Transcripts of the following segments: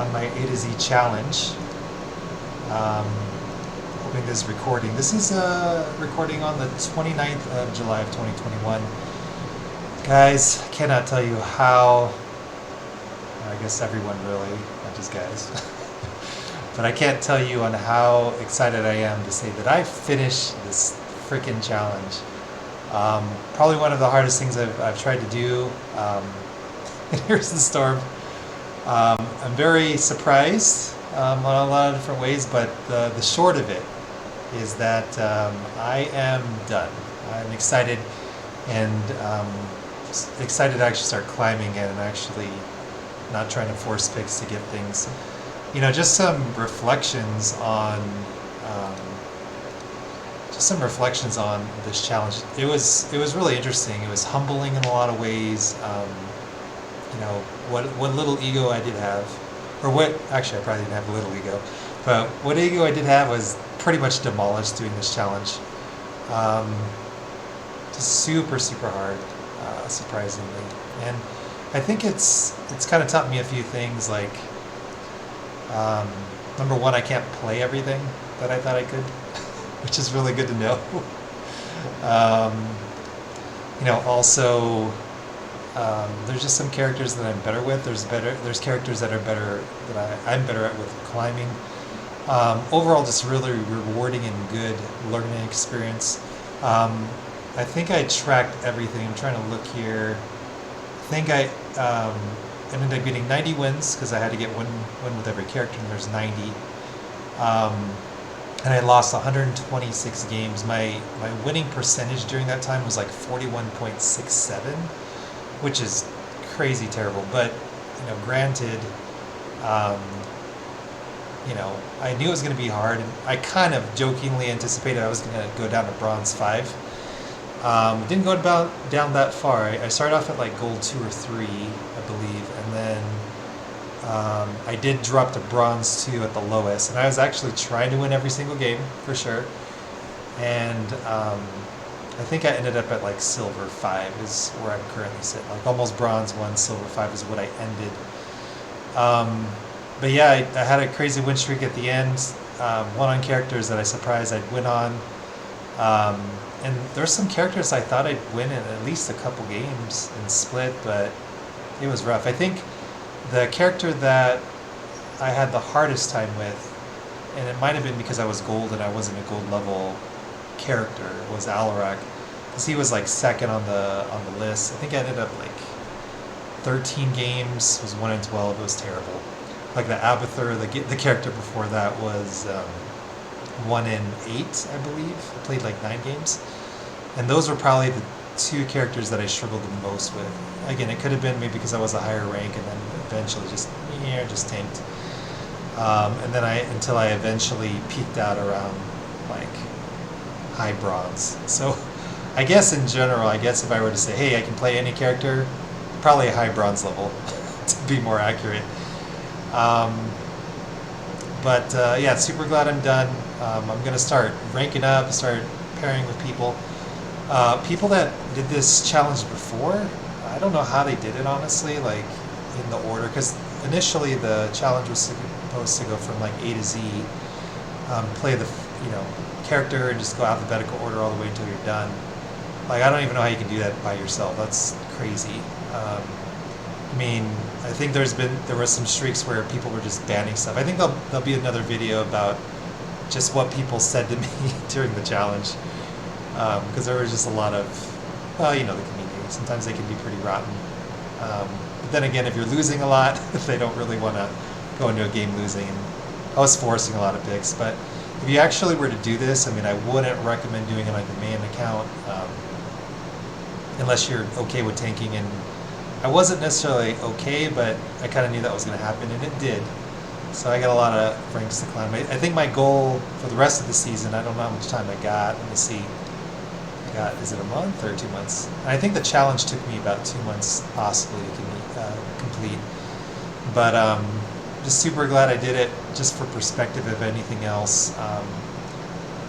on my A to Z challenge. Hoping this recording. This is recording on the 29th of July of 2021. Guys, I cannot tell you how, I guess everyone really, not just guys, but I can't tell you on how excited I am to say that I finished this freaking challenge. Probably one of the hardest things I've tried to do. And here's the storm. I'm very surprised on a lot of different ways, but the short of it is that I am done. I'm excited and excited to actually start climbing again and actually not trying to force picks to get things. You know, just some reflections on this challenge. It was really interesting. It was humbling in a lot of ways. You know, what little ego I did have, or what, actually I probably didn't have a little ego, but what ego I did have was pretty much demolished doing this challenge. Just super hard, surprisingly. And I think it's kind of taught me a few things, like, number one, I can't play everything that I thought I could, which is really good to know. You know, also, there's just some characters that I'm better with. There's characters that are better, that I'm better at with climbing. Overall, just really rewarding and good learning experience. I think I tracked everything. I'm trying to look here. I think I ended up getting 90 wins because I had to get one win with every character, and there's 90. And I lost 126 games. My winning percentage during that time was like 41.67, which is crazy terrible. But you know, granted, you know, I knew it was going to be hard, and I kind of jokingly anticipated I was going to go down to bronze 5. Didn't go down that far. I started off at like gold 2 or 3, I believe, and then I did drop to bronze 2 at the lowest, and I was actually trying to win every single game for sure. And I think I ended up at like silver 5 is where I'm currently sitting, like almost bronze 1, silver 5 is what I ended. But yeah, I had a crazy win streak at the end, one on characters that I surprised I'd win on. And there's some characters I thought I'd win in at least a couple games in split, but it was rough. I think the character that I had the hardest time with, and it might have been because I was gold and I wasn't a gold level character, was Alarak, because he was like second on the list. I think I ended up like 13 games, was 1 in 12. It was terrible. Like the Abathur, the character before that was 1 in 8, I believe. I played like 9 games, and those were probably the 2 characters that I struggled the most with. Again, it could have been maybe because I was a higher rank, and then eventually just tanked. And then until I eventually peaked out around like high bronze. So I guess in general, if I were to say, hey, I can play any character, probably a high bronze level to be more accurate. But yeah, super glad I'm done. I'm going to start ranking up, start pairing with people. People that did this challenge before, I don't know how they did it, honestly, like in the order, because initially the challenge was supposed to go from like A to Z, play the character and just go alphabetical order all the way until you're done. Like, I don't even know how you can do that by yourself. That's crazy. I mean, I think there were some streaks where people were just banning stuff. I think there'll be another video about just what people said to me during the challenge, because there was just a lot of, well, you know, the community. Sometimes they can be pretty rotten. But then again, if you're losing a lot, they don't really want to go into a game losing. And I was forcing a lot of picks, but if you actually were to do this, I mean, I wouldn't recommend doing it on the main account unless you're okay with tanking. And I wasn't necessarily okay, but I kind of knew that was going to happen, and it did. So I got a lot of ranks to climb. I think my goal for the rest of the season, I don't know how much time I got. Let me see. I got, is it a month or 2 months? And I think the challenge took me about 2 months possibly to complete. But just super glad I did it, just for perspective, if anything else.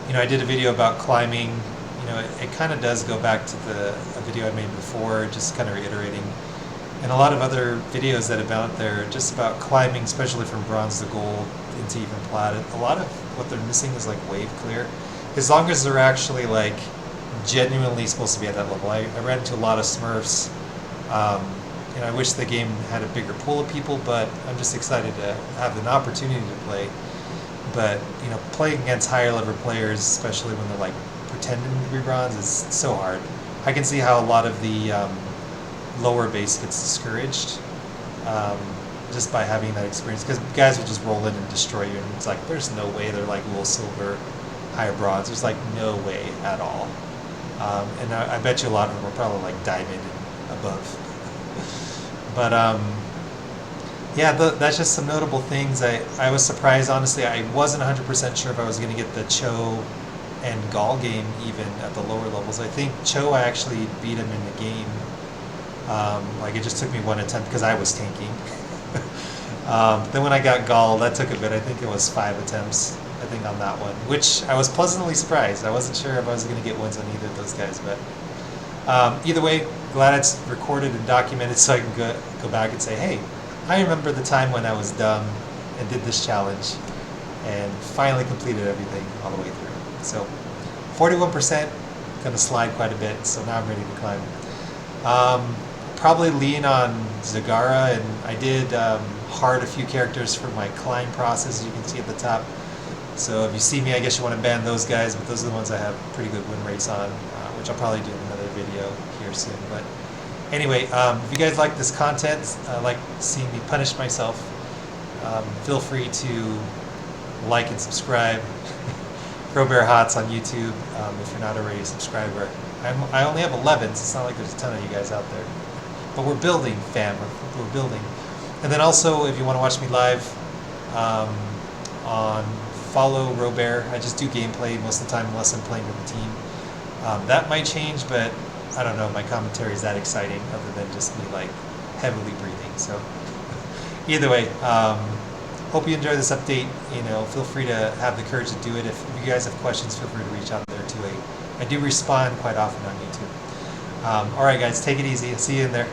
You know, I did a video about climbing. You know, it kind of does go back to a video I made before, just kind of reiterating and a lot of other videos that have been out there just about climbing, especially from bronze to gold into even plat. A lot of what they're missing is like wave clear. As long as they're actually like genuinely supposed to be at that level. I ran into a lot of Smurfs. And I wish the game had a bigger pool of people, but I'm just excited to have an opportunity to play. But you know, playing against higher level players, especially when they're like pretending to be bronze, is so hard. I can see how a lot of the lower base gets discouraged just by having that experience, because guys will just roll in and destroy you, and it's like there's no way they're like low silver, higher bronze. There's like no way at all. And I bet you a lot of them are probably like diamond and above. But yeah, that's just some notable things. I was surprised, honestly. I wasn't 100% sure if I was going to get the Cho and Gall game even at the lower levels. I think Cho, I actually beat him in the game. Like it just took me one attempt because I was tanking. Then when I got Gall, that took a bit. I think it was 5 attempts, I think, on that one, which I was pleasantly surprised. I wasn't sure if I was going to get wins on either of those guys, but either way, glad it's recorded and documented so I can go back and say, hey, I remember the time when I was dumb and did this challenge and finally completed everything all the way through. So 41%, going to slide quite a bit, so now I'm ready to climb. Probably lean on Zagara, and I did hard a few characters for my climb process, as you can see at the top. So if you see me, I guess you want to ban those guys, but those are the ones I have pretty good win rates on, which I'll probably do in another video here soon. But anyway, if you guys like this content, like seeing me punish myself, feel free to like and subscribe. Crowbear Hots on YouTube, if you're not already a subscriber. I only have 11, so it's not like there's a ton of you guys out there. But we're building, fam. We're building. And then also, if you want to watch me live on Follow Robear, I just do gameplay most of the time unless I'm playing with the team. That might change, but I don't know, my commentary is that exciting other than just me like heavily breathing. So either way, hope you enjoy this update. You know, feel free to have the courage to do it. If you guys have questions, feel free to reach out there too. I do respond quite often on YouTube. All right, guys, take it easy. I'll see you in there.